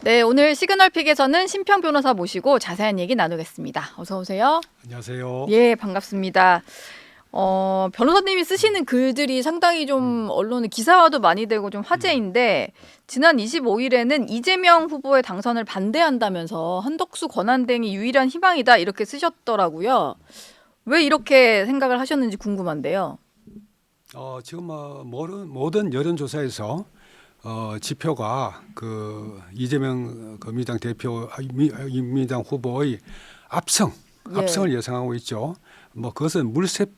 네, 오늘 시그널픽에서는 심평 변호사 모시고 자세한 얘기 나누겠습니다. 어서 오세요. 안녕하세요. 예, 반갑습니다. 변호사님이 쓰시는 글들이 상당히 좀 언론에 기사화도 많이 되고 좀 화제인데 지난 25일에는 이재명 후보의 당선을 반대한다면서 한덕수 권한대행이 유일한 희망이다 이렇게 쓰셨더라고요. 왜 이렇게 생각을 하셨는지 궁금한데요. 지금 모든 여론조사에서 지표가 그 이재명 그 민주당 대표 민주당 후보의 압승을 예상하고 있죠. 그것은 물샐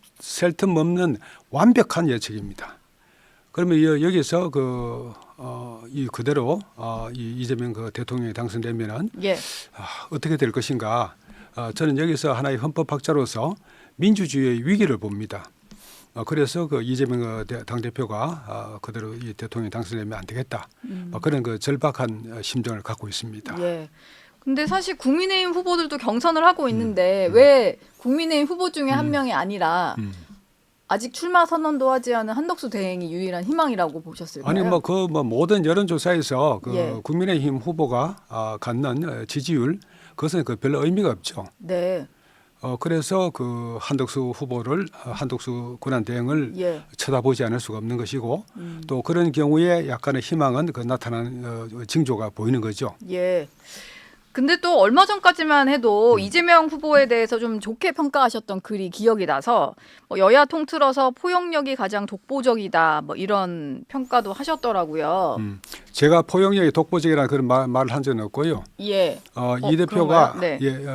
틈 없는 완벽한 예측입니다. 그러면 여기서 그대로 이재명 그 대통령이 당선되면은 어떻게 될 것인가? 저는 여기서 하나의 헌법학자로서 민주주의의 위기를 봅니다. 그래서 그 이재명 당대표가 그대로 이 대통령이 당선되면 안 되겠다. 그런 그 절박한 심정을 갖고 있습니다. 예. 근데 사실 국민의힘 후보들도 경선을 하고 있는데 왜 국민의힘 후보 중에 한 명이 아니라 아직 출마 선언도 하지 않은 한덕수 대행이 유일한 희망이라고 보셨을까요? 아니 모든 여론조사에서 국민의힘 후보가 갖는 지지율 그것은 별로 의미가 없죠. 네. 그래서 그 한덕수 권한 대행을 쳐다보지 않을 수가 없는 것이고 또 그런 경우에 약간의 희망은 나타나는 징조가 보이는 거죠. 예. 근데 또 얼마 전까지만 해도 이재명 후보에 대해서 좀 좋게 평가하셨던 글이 기억이 나서 여야 통틀어서 포용력이 가장 독보적이다 이런 평가도 하셨더라고요. 제가 포용력이 독보적이라는 그런 말을 한 적은 없고요. 예. 이 대표가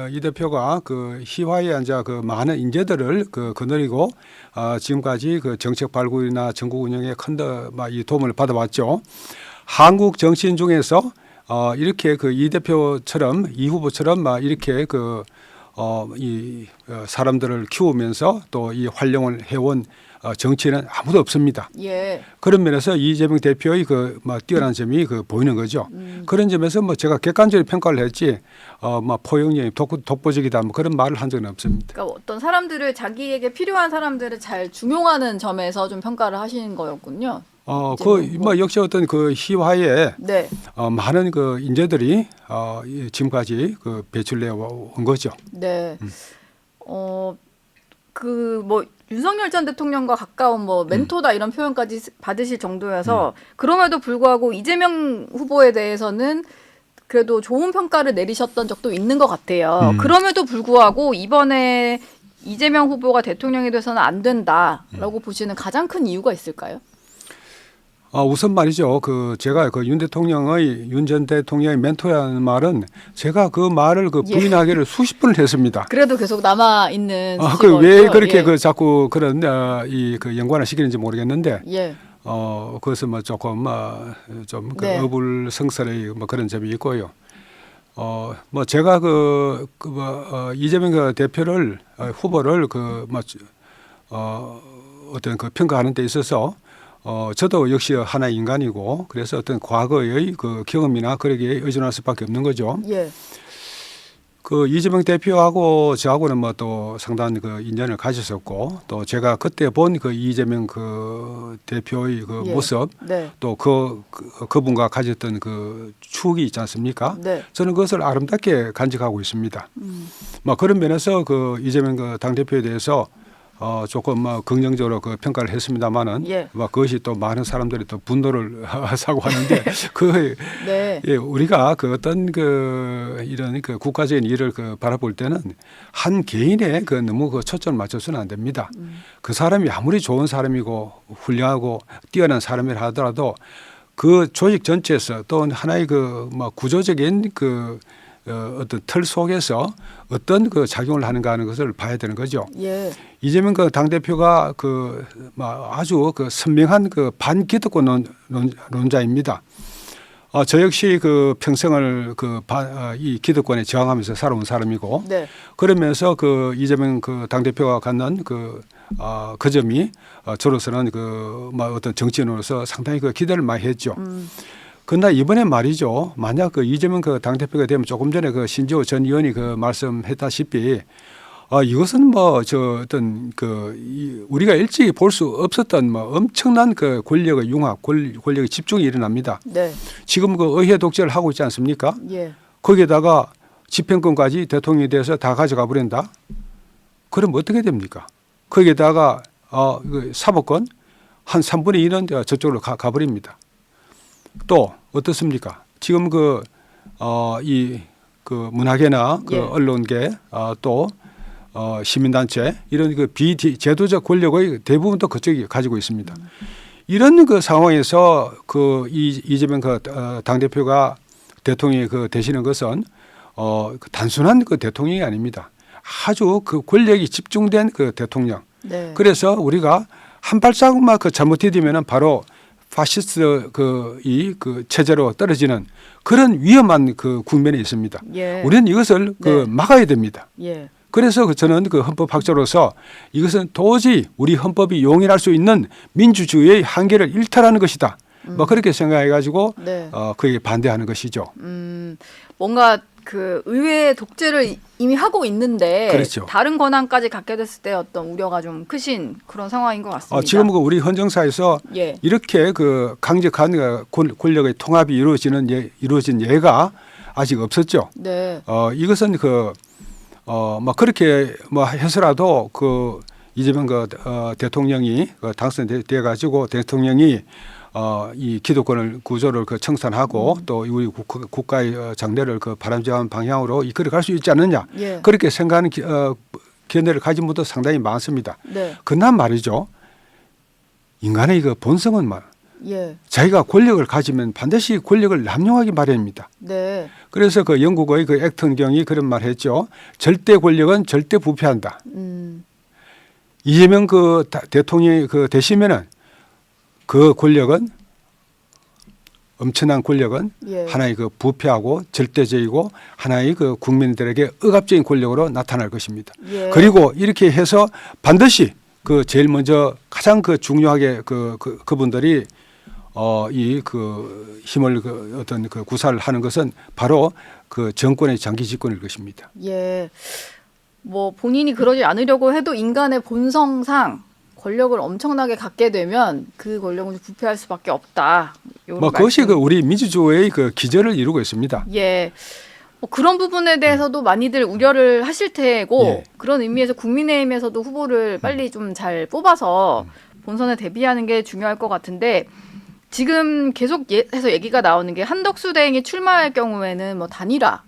이 대표가 그 희화에 앉아 그 많은 인재들을 거느리고 지금까지 그 정책 발굴이나 전국 운영에 큰 이 도움을 받아왔죠. 한국 정치인 중에서 이렇게 이 대표처럼 이 후보처럼 이렇게 이 사람들을 키우면서 또 이 활용을 해온 정치인은 아무도 없습니다. 예. 그런 면에서 이재명 대표의 뛰어난 점이 보이는 거죠. 그런 점에서 제가 객관적으로 평가를 했지 포용력이 독보적이다 그런 말을 한 적은 없습니다. 그러니까 어떤 사람들을 자기에게 필요한 사람들을 잘 중용하는 점에서 좀 평가를 하시는 거였군요. 역시 어떤 희화에 많은 인재들이 지금까지 배출되어 온 거죠. 네. 윤석열 전 대통령과 가까운 멘토다 이런 표현까지 받으실 정도여서 그럼에도 불구하고 이재명 후보에 대해서는 그래도 좋은 평가를 내리셨던 적도 있는 것 같아요. 그럼에도 불구하고 이번에 이재명 후보가 대통령이 돼서는 안 된다라고 보시는 가장 큰 이유가 있을까요? 우선 말이죠. 제가 윤 전 대통령의 멘토라는 말은 제가 그 말을 부인하기를 수십 번을 했습니다. 그래도 계속 남아 있는. 왜 그렇게 자꾸 그런 연관을 시키는지 모르겠는데. 그것은 조금 좀 어불성설의 그런 점이 있고요. 제가 이재명 대표를 후보를 어떤 평가하는 데 있어서. 저도 역시 하나의 인간이고 그래서 어떤 과거의 경험이나 그러기에 의존할 수밖에 없는 거죠. 이재명 대표하고 저하고는 또 상당한 인연을 가졌었고 또 제가 그때 본 이재명 대표의 모습 또 그분과 가졌던 추억이 있지 않습니까? 저는 그것을 아름답게 간직하고 있습니다. 그런 면에서 이재명 당대표에 대해서 조금 긍정적으로 평가를 했습니다만은 그것이 또 많은 사람들이 또 분노를 사고 하는데 우리가 어떤 이런 국가적인 일을 바라볼 때는 한 개인의 너무 초점을 맞춰서는 안 됩니다. 그 사람이 아무리 좋은 사람이고 훌륭하고 뛰어난 사람이라 하더라도 그 조직 전체에서 또 하나의 구조적인 어떤 틀 속에서 어떤 작용을 하는가 하는 것을 봐야 되는 거죠. 이재명 당대표가 아주 선명한 반기득권론자입니다. 저 역시 평생을 이 기득권에 저항하면서 살아온 사람이고 그러면서 이재명 당대표가 갖는 그 점이 저로서는 어떤 정치인으로서 상당히 기대를 많이 했죠. 그러나 이번에 말이죠. 만약 이재명 당대표가 되면 조금 전에 신지호 전 의원이 말씀했다시피 이것은 뭐 우리가 일찍이 볼 수 없었던 뭐 엄청난 그 권력의 융합, 권력의 집중이 일어납니다. 네. 지금 그 의회 독재를 하고 있지 않습니까? 예. 거기에다가 집행권까지 대통령이 돼서 다 가져가 버린다. 그럼 어떻게 됩니까? 거기에다가 사법권 한 3분의 2는 저쪽으로 가버립니다. 또 어떻습니까? 지금 그 문화계나 그 예. 언론계 또 시민단체 이런 그 비제도적 권력의 대부분도 그쪽이 가지고 있습니다. 이런 그 상황에서 그 이재명 당대표가 대통령이 되시는 것은 단순한 그 대통령이 아닙니다. 아주 그 권력이 집중된 그 대통령. 네. 그래서 우리가 한 발자국만 잘못 디디면은 바로 파시스트 체제로 떨어지는 그런 위험한 그 국면에 있습니다. 예. 우리는 이것을 네. 막아야 됩니다. 예. 그래서 저는 헌법학자로서 이것은 도저히 우리 헌법이 용인할 수 있는 민주주의의 한계를 일탈하는 것이다. 뭐 그렇게 생각해가지고 네. 그에 반대하는 것이죠. 뭔가 그 의회 독재를 이미 하고 있는데 그렇죠. 다른 권한까지 갖게 됐을 때 어떤 우려가 좀 크신 그런 상황인 것 같습니다. 지금 우리 헌정사에서 예. 이렇게 그 강력한 권력의 통합이 이루어진 예가 아직 없었죠. 네. 이것은 뭐 그렇게 뭐 해서라도 이재명 대통령이 당선돼 가지고 대통령이 이 기득권을 구조를 청산하고 또 우리 국가의 장래를 바람직한 방향으로 이끌어갈 수 있지 않느냐. 예. 그렇게 생각하는 견해를 가진 분도 상당히 많습니다. 네. 그러나 말이죠. 인간의 본성은 예. 자기가 권력을 가지면 반드시 권력을 남용하기 마련입니다. 네. 그래서 영국의 액턴 경이 그런 말 했죠. 절대 권력은 절대 부패한다. 이재명 대통령이 되시면은 그 권력은 엄청난 권력은 예. 하나의 부패하고 절대적이고 하나의 국민들에게 억압적인 권력으로 나타날 것입니다. 예. 그리고 이렇게 해서 반드시 제일 먼저 가장 중요하게 그분들이 힘을 어떤 구사를 하는 것은 바로 정권의 장기 집권일 것입니다. 예. 뭐 본인이 그러지 않으려고 해도 인간의 본성상 권력을 엄청나게 갖게 되면 그 권력은 부패할 수밖에 없다. 그것이 우리 민주주의의 기저를 이루고 있습니다. 예. 그런 부분에 대해서도 많이들 우려를 하실 테고 예. 그런 의미에서 국민의힘에서도 후보를 빨리 좀 잘 뽑아서 본선에 대비하는 게 중요할 것 같은데 지금 계속해서 얘기가 나오는 게 한덕수 대행이 출마할 경우에는 뭐 단일화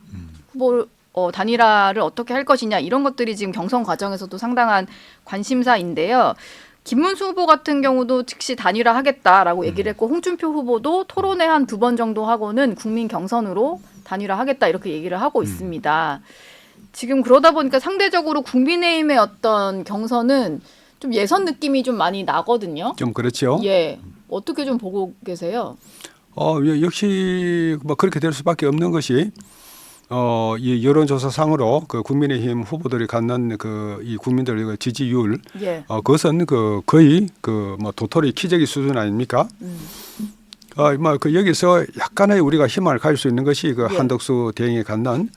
후보를 단일화를 어떻게 할 것이냐 이런 것들이 지금 경선 과정에서도 상당한 관심사인데요. 김문수 후보 같은 경우도 즉시 단일화하겠다라고 얘기를 했고 홍준표 후보도 토론회 한 2번 정도 하고는 국민 경선으로 단일화하겠다 이렇게 얘기를 하고 있습니다. 지금 그러다 보니까 상대적으로 국민의힘의 어떤 경선은 좀 예선 느낌이 좀 많이 나거든요. 좀 그렇죠. 예, 어떻게 좀 보고 계세요? 역시 뭐 그렇게 될 수밖에 없는 것이 이 여론조사상으로 국민의힘 후보들이 갖는 이 국민들의 지지율, 예. 그것은 거의 뭐 도토리 키재기 수준 아닙니까? 여기서 약간의 우리가 희망을 가질 수 있는 것이 예. 한덕수 대행이 갖는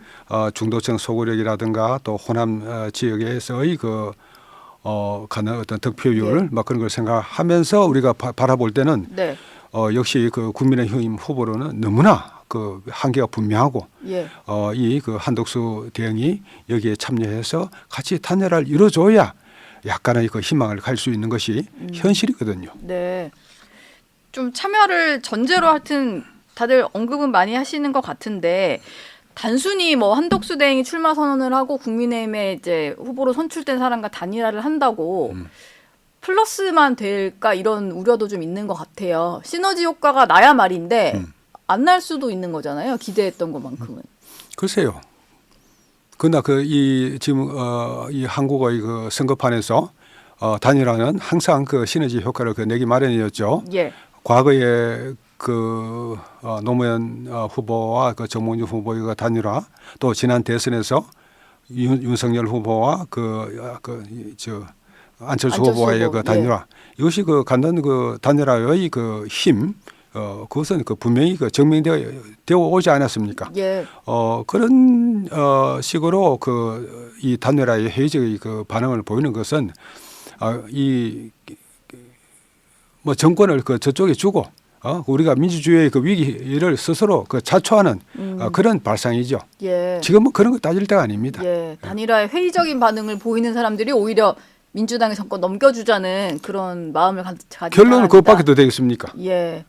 중도층 소구력이라든가 또 호남 지역에서의 갖는 어떤 득표율, 예. 막 그런 걸 생각하면서 우리가 바라볼 때는 네. 역시 국민의힘 후보로는 너무나 한계가 분명하고 예. 이 한덕수 대행이 여기에 참여해서 같이 단일화를 이루어줘야 약간의 희망을 가질 수 있는 것이 현실이거든요. 네. 좀 참여를 전제로 하여튼 다들 언급은 많이 하시는 것 같은데 단순히 뭐 한덕수 대행이 출마 선언을 하고 국민의힘에 이제 후보로 선출된 사람과 단일화를 한다고 플러스만 될까 이런 우려도 좀 있는 것 같아요. 시너지 효과가 나야 말인데 안 날 수도 있는 거잖아요. 기대했던 것만큼은. 글쎄요. 그러나 지금 이 한국의 선거판에서 단일화는 항상 시너지 효과를 내기 마련이었죠. 예. 과거에 노무현 후보와 정몽준 후보의 단일화, 또 지난 대선에서 윤석열 후보와 안철수 후보와의 단일화, 이것이 갖는 단일화의 힘, 그것은 그 분명히 그 증명되어 오지 않았습니까? 예. 그런 식으로 그 이 단일화의 회의적인 그 반응을 보이는 것은 이 뭐 정권을 그 저쪽에 주고 우리가 민주주의의 그 위기를 스스로 그 자초하는 그런 발상이죠. 예. 지금은 그런 거 따질 때가 아닙니다. 예. 단일화에 회의적인 반응을 보이는 사람들이 오히려 민주당의 정권 넘겨주자는 그런 마음을 가지고 결론은 그것밖에 더 되겠습니까? 예.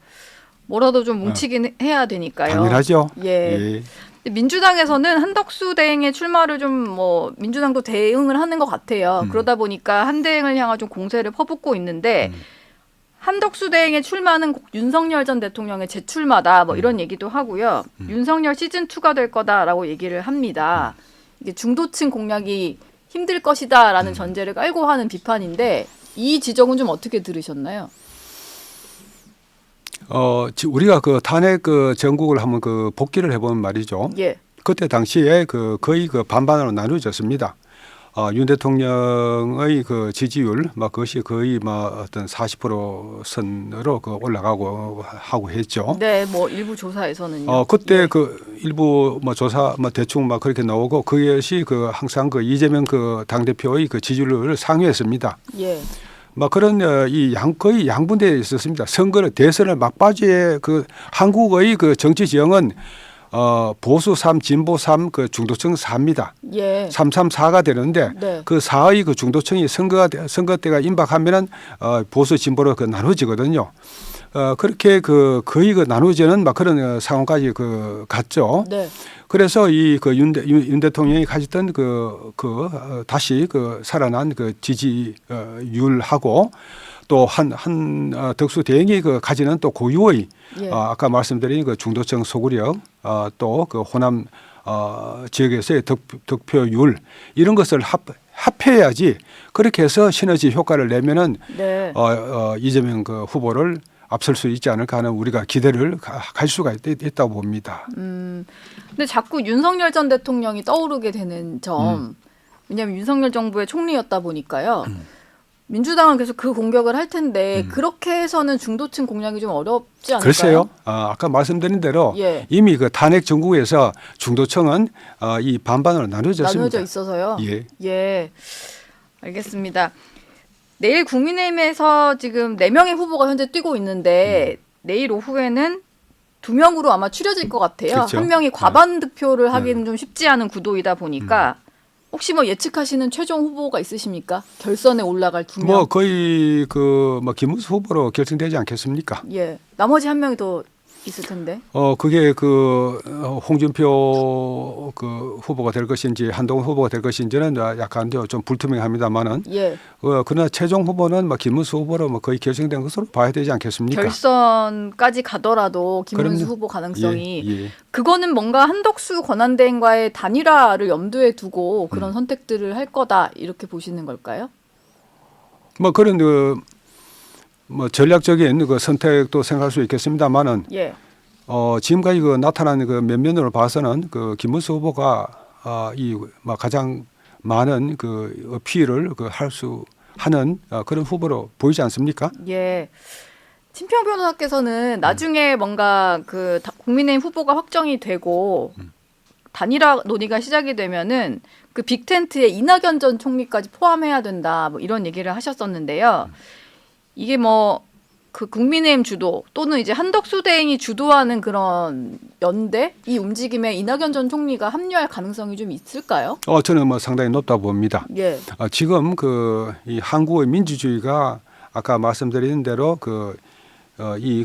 뭐라도 좀 뭉치긴 해야 되니까요. 당연하죠. 예. 민주당에서는 한덕수 대행의 출마를 좀 뭐 민주당도 대응을 하는 것 같아요. 그러다 보니까 한대행을 향한 좀 공세를 퍼붓고 있는데 한덕수 대행의 출마는 꼭 윤석열 전 대통령의 재출마다 뭐 이런 얘기도 하고요. 윤석열 시즌2가 될 거다라고 얘기를 합니다. 이게 중도층 공략이 힘들 것이다라는 전제를 깔고 하는 비판인데 이 지적은 좀 어떻게 들으셨나요? 우리가 그 탄핵 그 전국을 한번 그 복기를 해보면 말이죠. 예. 그때 당시에 그 거의 그 반반으로 나누어졌습니다. 윤 대통령의 그 지지율, 막 그것이 거의 막 어떤 40% 선으로 그 올라가고 하고 했죠. 네, 뭐 일부 조사에서는요. 그때 예. 그 일부 뭐 조사 뭐 대충 막 그렇게 나오고 그것이 그 항상 그 이재명 그 당 대표의 그 지지율을 상회했습니다. 예. 막 그런 거의 양분되어 있었습니다. 선거를 대선을 막바지에 그 한국의 그 정치 지형은 보수 3, 진보 3, 그 중도층 4입니다. 예. 3, 3, 4가 되는데 네. 그 4의 그 중도층이 선거 때가 임박하면은 보수 진보로 그 나눠지거든요. 그렇게 그 거의 그 나누어지는 막 그런 상황까지 그 갔죠. 네. 그래서 이 그 윤 대통령이 가졌던 다시 그 살아난 그 지지율하고 또 한 덕수 대행이 그 가지는 또 고유의 예. 아까 말씀드린 그 중도층 소구력 또 그 호남 지역에서의 득표율 이런 것을 합해야지 그렇게 해서 시너지 효과를 내면은 네. 이재명 그 후보를 앞설 수 있지 않을까 하는 우리가 기대를 갈 수가 있다고 봅니다. 근데 자꾸 윤석열 전 대통령이 떠오르게 되는 점, 왜냐하면 윤석열 정부의 총리였다 보니까요. 민주당은 계속 그 공격을 할 텐데 그렇게 해서는 중도층 공략이 좀 어렵지 않을까요? 글쎄요. 아까 말씀드린 대로 예. 이미 그 탄핵 정국에서 중도층은 이 반반으로 나눠졌습니다. 나눠져 있어서요. 예. 예. 알겠습니다. 내일 국민의힘에서 지금 4명의 후보가 현재 뛰고 있는데 내일 오후에는 2명으로 아마 추려질 것 같아요. 그렇죠. 한 명이 과반 득표를 하기는 좀 쉽지 않은 구도이다 보니까 혹시 뭐 예측하시는 최종 후보가 있으십니까? 결선에 올라갈 2명. 뭐 거의 그 뭐 김문수 후보로 결정되지 않겠습니까? 예. 나머지 한 명이 더 있을 텐데. 그게 그 홍준표 그 후보가 될 것인지 한동훈 후보가 될 것인지는 약간 좀 불투명합니다만은 예. 그러나 최종 후보는 뭐 김문수 후보로 뭐 거의 결정된 것으로 봐야 되지 않겠습니까? 결선까지 가더라도 김문수 그럼요. 후보 가능성이 예. 그거는 뭔가 한덕수 권한대행과의 단일화를 염두에 두고 그런 선택들을 할 거다 이렇게 보시는 걸까요? 뭐 그런 뭐 전략적인 그 선택도 생각할 수 있겠습니다만은 예. 지금까지 그 나타난 그 면면으로 봐서는 그 김문수 후보가 뭐 가장 많은 그 어필을 그 할 수 하는 그런 후보로 보이지 않습니까? 예. 친평 변호사께서는 나중에 뭔가 그 국민의힘 후보가 확정이 되고 단일화 논의가 시작이 되면은 그 빅텐트에 이낙연 전 총리까지 포함해야 된다 뭐 이런 얘기를 하셨었는데요. 이게 뭐 그 국민의힘 주도 또는 이제 한덕수 대행이 주도하는 그런 연대 이 움직임에 이낙연 전 총리가 합류할 가능성이 좀 있을까요? 저는 뭐 상당히 높다 봅니다. 예. 지금 이 한국의 민주주의가 아까 말씀드린 대로 이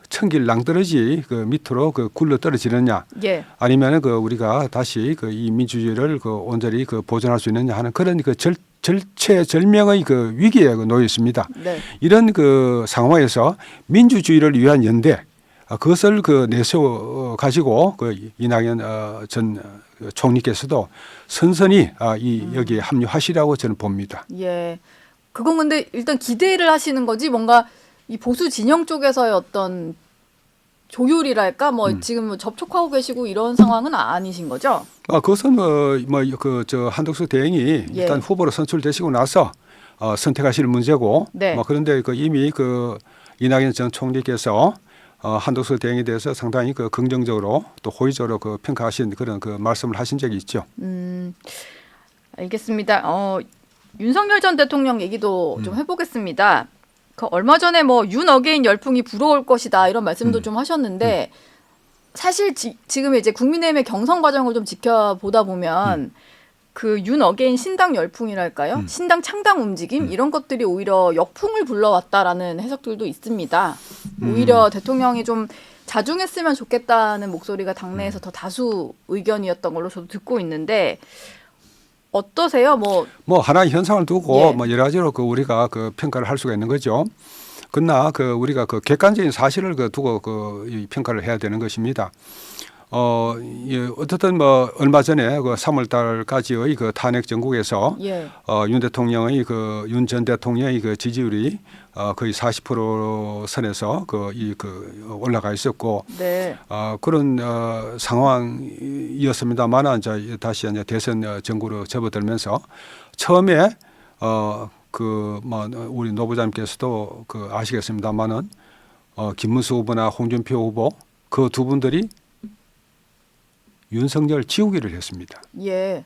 천길 낭떠러지 밑으로 굴러 떨어지느냐, 예. 아니면은 우리가 다시 이 민주주의를 온전히 보존할 수 있느냐 하는 그런 절체절명의 위기에 놓여 있습니다. 네. 이런 상황에서 민주주의를 위한 연대, 그것을 내세워 가지고 이낙연 전 총리께서도 선선히 여기에 합류하시라고 저는 봅니다. 예. 그건 근데 일단 기대를 하시는 거지 뭔가 이 보수 진영 쪽에서의 어떤 조율이랄까 뭐 지금 뭐 접촉하고 계시고 이런 상황은 아니신 거죠? 그것은 저 한덕수 대행이 예. 일단 후보로 선출되시고 나서 선택하실 문제고, 네. 그런데 이미 이낙연 전 총리께서 한덕수 대행에 대해서 상당히 그 긍정적으로 또 호의적으로 그 평가하신 그런 그 말씀을 하신 적이 있죠. 알겠습니다. 윤석열 전 대통령 얘기도 좀 해보겠습니다. 그 얼마 전에 뭐 윤어게인 열풍이 불어올 것이다 이런 말씀도 좀 하셨는데 사실 지금 이제 국민의힘의 경선 과정을 좀 지켜보다 보면 그 윤어게인 신당 열풍이랄까요? 신당 창당 움직임 이런 것들이 오히려 역풍을 불러왔다라는 해석들도 있습니다. 오히려 대통령이 좀 자중했으면 좋겠다는 목소리가 당내에서 더 다수 의견이었던 걸로 저도 듣고 있는데 어떠세요? 뭐 하나의 현상을 두고 예. 뭐 여러 가지로 그 우리가 그 평가를 할 수가 있는 거죠. 그러나 그 우리가 그 객관적인 사실을 그 두고 이 평가를 해야 되는 것입니다. 어떻든 뭐 얼마 전에 그 3월 달까지의 그 탄핵 정국에서 예. 윤 대통령의 그 윤 전 대통령의 그 지지율이 거의 40% 선에서 올라가 있었고 네. 그런 상황이었습니다만 이제 다시 이제 대선 정국으로 접어들면서 처음에 우리 노부장님께서도 그 아시겠습니다만은 김문수 후보나 홍준표 후보 그 두 분들이 윤석열 지우기를 했습니다. 예.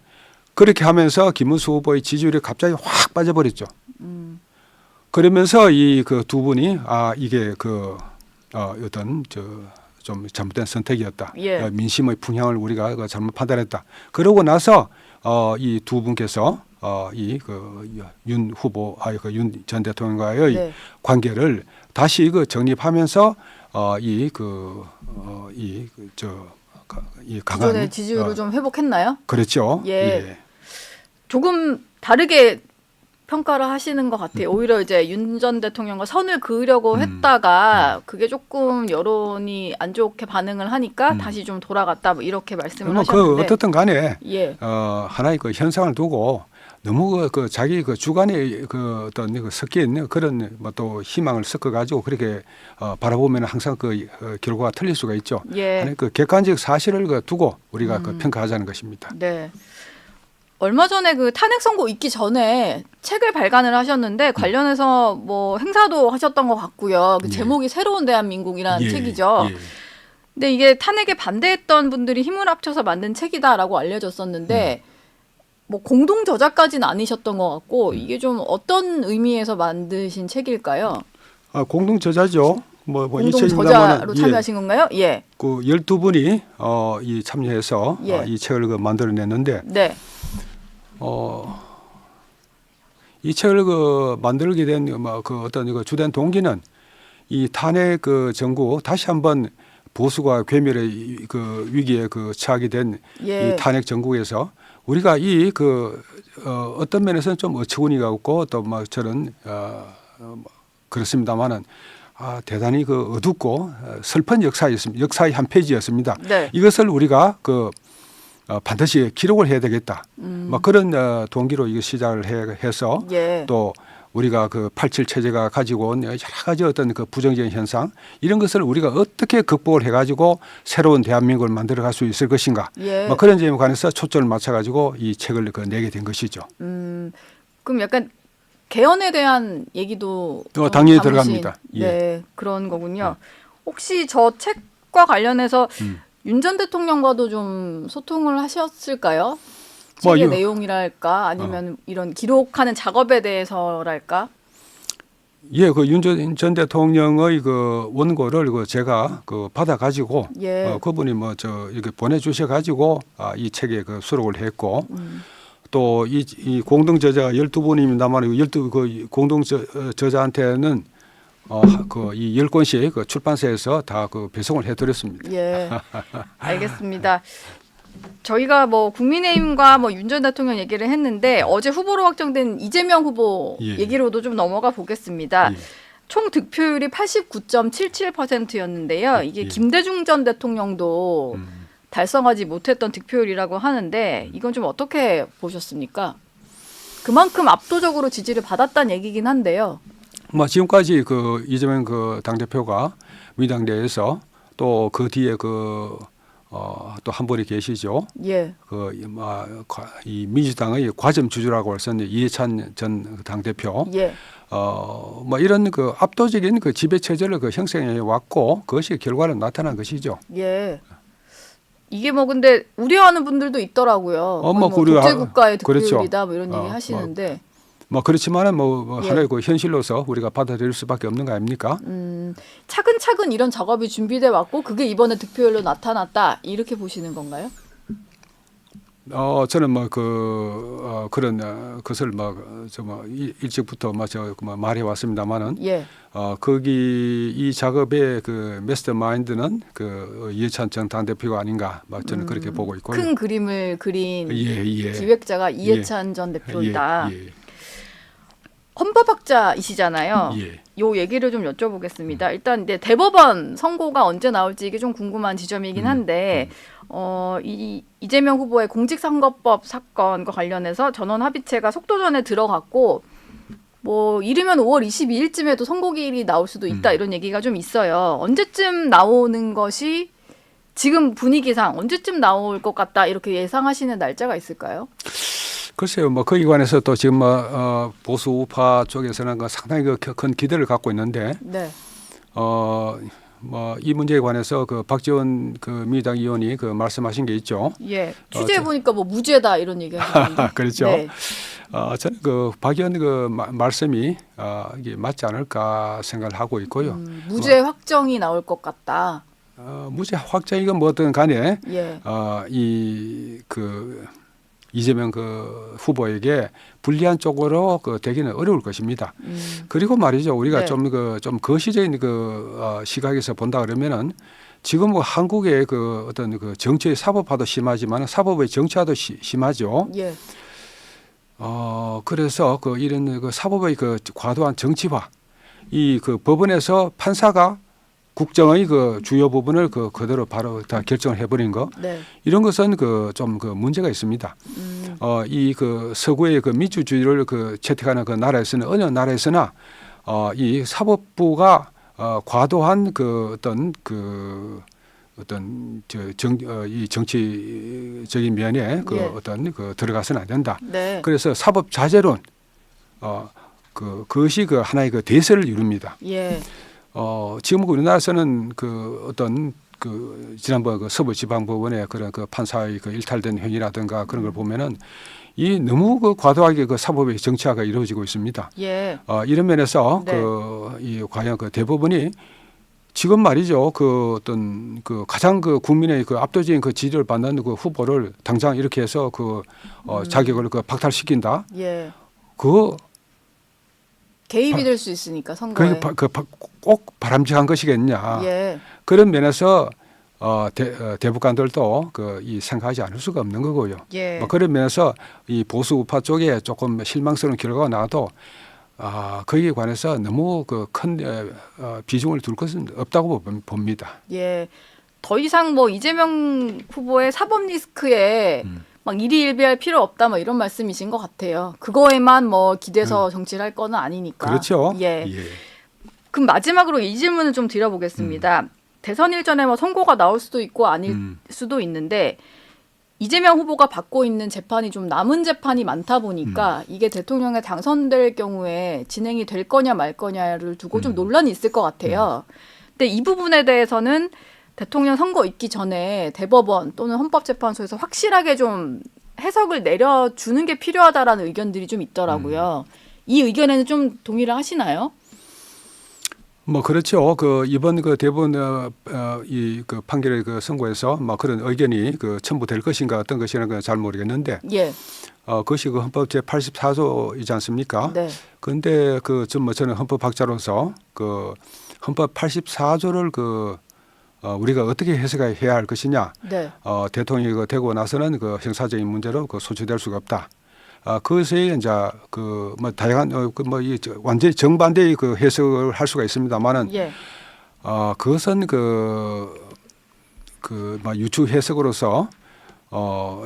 그렇게 하면서 김문수 후보의 지지율이 갑자기 확 빠져버렸죠. 그러면서 이 그 두 분이 이게 어떤 좀 잘못된 선택이었다. 예. 민심의 풍향을 우리가 잘못 판단했다. 그러고 나서 이 두 분께서 윤 후보, 윤 전 대통령과의 네. 관계를 다시 정립하면서 이 강한 기존의 지지율을 좀 회복했나요? 그렇죠. 예. 조금 다르게 평가를 하시는 것 같아요. 오히려 이제 윤 전 대통령과 선을 그으려고 했다가 그게 조금 여론이 안 좋게 반응을 하니까 다시 좀 돌아갔다 뭐 이렇게 말씀을 하셨는데 어떻든 간에 예. 하나의 그 현상을 두고 너무 자기 주관에 어떤 섞여 있는 그런 또 희망을 섞어 가지고 그렇게 바라보면 항상 결과가 틀릴 수가 있죠. 예. 하나의 객관적 사실을 두고 우리가 평가하자는 것입니다. 네. 얼마 전에 그 탄핵 선고 있기 전에 책을 발간을 하셨는데 관련해서 뭐 행사도 하셨던 것 같고요. 그 제목이 새로운 대한민국이라는 책이죠. 예. 근데 이게 탄핵에 반대했던 분들이 힘을 합쳐서 만든 책이다라고 알려졌었는데 뭐 공동 저자까지는 아니셨던 것 같고 이게 좀 어떤 의미에서 만드신 책일까요? 공동 저자죠. 공동 저자로 참여하신 건가요? 예. 그 12분이 참여해서 예. 이 책을 만들어냈는데 네. 이 책을 만들게 된 어떤 주된 동기는 이 탄핵 정국 다시 한번 보수가 괴멸의 위기에 처하게 된 예. 이 탄핵 정국에서 우리가 어떤 면에서는 좀 어처구니가 없고 또 저런 그렇습니다만은 대단히 어둡고 슬픈 역사였습니다. 역사의 한 페이지였습니다. 네. 이것을 우리가 반드시 기록을 해야 되겠다. 그런 동기로 이거 시작을 해서 예. 또 우리가 87 체제가 가지고 온 여러 가지 어떤 부정적인 현상 이런 것을 우리가 어떻게 극복을 해가지고 새로운 대한민국을 만들어갈 수 있을 것인가. 예. 그런 점에 관해서 초점을 맞춰가지고 이 책을 내게 된 것이죠. 그럼 약간 개헌에 대한 얘기도 당연히 담으신, 들어갑니다. 예. 네, 그런 거군요. 혹시 저 책과 관련해서 윤 전 대통령과도 좀 소통을 하셨을까요? 책의 내용이랄까 아니면 이런 기록하는 작업에 대해서랄까? 예, 윤 전 대통령의 원고를 제가 받아 가지고 예. 그분이 이렇게 보내주셔 가지고 이 책에 수록을 했고 또 이 공동 저자가 12분입니다만 12 공동 저자한테는 이 10권씩 출판사에서 다 배송을 해드렸습니다. 예, 알겠습니다. 저희가 국민의힘과 윤 전 대통령 얘기를 했는데 어제 후보로 확정된 이재명 후보 얘기로도 좀 넘어가 보겠습니다. 총 득표율이 89.77%였는데요. 이게 김대중 전 대통령도 달성하지 못했던 득표율이라고 하는데 이건 좀 어떻게 보셨습니까? 그만큼 압도적으로 지지를 받았다는 얘기긴 한데요. 지금까지 이재명 당대표가 민주당 내에서 또 뒤에 또 한 분이 계시죠. 예. 이 민주당의 과점 주주라고 해서 이해찬 전 당대표. 예. 이런 그 압도적인 그 지배 체제를 그 형성해 왔고 그것이 결과로 나타난 것이죠. 예. 이게 뭐 근데 우려하는 분들도 있더라고요. 독재 국가의 득표율이다 그렇죠. 뭐 이런 얘기 하시는데. 그렇지만은 예. 하나의 그 현실로서 우리가 받아들일 수밖에 없는 거 아닙니까? 차근차근 이런 작업이 준비돼 왔고 그게 이번에 득표율로 나타났다 이렇게 보시는 건가요? 저는 그런 것을 일찍부터 말해 왔습니다만은 예. 거기 이 작업의 그 메스터마인드는 그 이해찬 전 당대표가 아닌가 저는 그렇게 보고 있고요. 큰 그림을 그린 예. 기획자가 이해찬 전 대표이다. 예. 헌법학자이시잖아요. 예. 요 얘기를 좀 여쭤보겠습니다. 일단 이제 대법원 선고가 언제 나올지 이게 좀 궁금한 지점이긴 한데 이재명 후보의 공직선거법 사건과 관련해서 전원 합의체가 속도전에 들어갔고 뭐 이르면 5월 22일쯤에도 선고기일이 나올 수도 있다 이런 얘기가 좀 있어요. 언제쯤 나오는 것이 지금 분위기상 언제쯤 나올 것 같다 이렇게 예상하시는 날짜가 있을까요? 글쎄요, 거기에 관해서 또 지금 보수 우파 쪽에서는 상당히 큰 기대를 갖고 있는데, 네. 이 문제에 관해서 그 박지원 그 민주당 의원이 그 말씀하신 게 있죠. 예. 취재해 보니까 뭐 무죄다 이런 얘기 하시는데. 그렇죠. 네. 저는 그 박 의원 그 말씀이 이게 맞지 않을까 생각을 하고 있고요. 무죄 확정이 나올 것 같다. 무죄 확정이건 뭐든 간에 예. 이재명 그 후보에게 불리한 쪽으로 되기는 어려울 것입니다. 그리고 말이죠, 우리가 네. 좀 거시적인 시각에서 본다 그러면은 지금 한국의 어떤 정치의 사법화도 심하지만 사법의 정치화도 심하죠. 예. 그래서 이런 사법의 과도한 정치화, 이 법원에서 판사가 국정의 주요 부분을 그대로 바로 다 결정을 해버린 거, 네. 이런 것은 좀 문제가 있습니다. 이 서구의 민주주의를 채택하는 나라에서는 어느 나라에서나 이 사법부가 과도한 이 정치적인 면에 예. 들어가서는 안 된다. 네. 그래서 사법 자제론 그것이 하나의 대세를 이룹니다. 예. 지금 우리나라에서는 지난번 서부지방법원의 그런 판사의 일탈된 행위라든가 그런 걸 보면은 이 너무 과도하게 사법의 정치화가 이루어지고 있습니다. 예. 이런 면에서 네. 과연 대법원이 지금 말이죠 가장 국민의 압도적인 지지를 받는 후보를 당장 이렇게 해서 자격을 박탈시킨다. 예. 그 개입이 될 수 있으니까 선거에. 꼭 바람직한 것이겠냐. 예. 그런 면에서 대법관들도 이 생각하지 않을 수가 없는 거고요. 예. 그런 면에서 이 보수 우파 쪽에 조금 실망스러운 결과가 나와도 거기에 관해서 너무 큰 비중을 둘 것은 없다고 봅니다. 예. 더 이상 뭐 이재명 후보의 사법 리스크에 막 일희일비할 필요 없다 뭐 이런 말씀이신 것 같아요. 그거에만 뭐 기대서 정치를 할 거는 아니니까. 그렇죠. 예. 그럼 마지막으로 이 질문을 좀 드려보겠습니다. 대선 일전에 뭐 선고가 나올 수도 있고 아닐 수도 있는데 이재명 후보가 받고 있는 재판이 좀 남은 재판이 많다 보니까 이게 대통령에 당선될 경우에 진행이 될 거냐 말 거냐를 두고 좀 논란이 있을 것 같아요. 근데 이 부분에 대해서는 대통령 선거 있기 전에 대법원 또는 헌법재판소에서 확실하게 좀 해석을 내려주는 게 필요하다라는 의견들이 좀 있더라고요. 이 의견에는 좀 동의를 하시나요? 그렇죠. 이번 대법원 이 판결의 선고에서 그런 의견이 첨부될 것인가 어떤 것이라는 건 잘 모르겠는데, 예. 그것이 헌법 제 84조이지 않습니까? 네. 그런데 저는 헌법학자로서 헌법 84조를 우리가 어떻게 해석해야 할 것이냐? 네. 대통령이 되고 나서는 형사적인 문제로 소추될 수가 없다. 그것에 이제 다양한 완전히 정반대의 해석을 할 수가 있습니다만은 예. 그것은 유추 해석으로서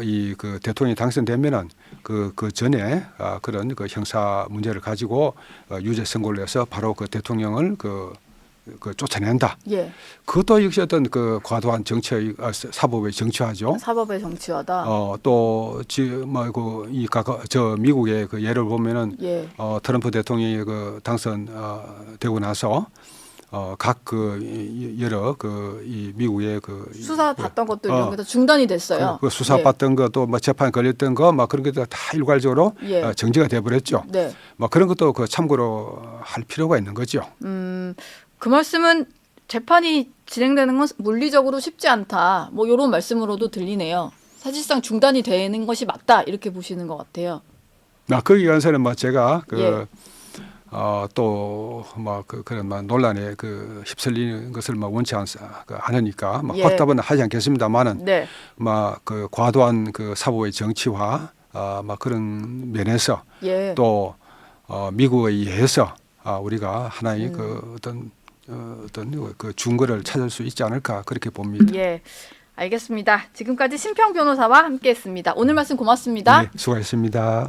이 대통령이 당선되면은 그 전에 그런 형사 문제를 가지고 유죄 선고를 해서 바로 대통령을 그 쫓아낸다. 예. 그것도 역시 어떤 그 과도한 사법의 정치화죠. 사법의 정치화다. 저 미국의 그 예를 보면은 예. 트럼프 대통령이 그 당선 되고 나서 각 그 여러 그 이 미국의 그 수사 받던 것도 이런 게 다 중단이 됐어요. 그 수사 받던 것도 뭐 재판 걸렸던 거 막 그런 것도 다 일괄적으로 예. 정지가 돼 버렸죠. 네. 뭐 그런 것도 그 참고로 할 필요가 있는 거죠. 그 말씀은 재판이 진행되는 건 물리적으로 쉽지 않다. 뭐 이런 말씀으로도 들리네요. 사실상 중단이 되는 것이 맞다 이렇게 보시는 것 같아요. 거기 관해서는 뭐 제가 예. 그런 논란에 그 휩쓸리는 것을 원치 않으니까 예. 확답은 하지 않겠습니다만은 네. 그 과도한 그 사법의 정치화 그런 면에서 예. 또 미국에 의해서 우리가 하나의 그 어떤 그 중거를 찾을 수 있지 않을까 그렇게 봅니다. 예. 알겠습니다. 지금까지 심평 변호사와 함께했습니다. 오늘 말씀 고맙습니다. 네, 수고하셨습니다.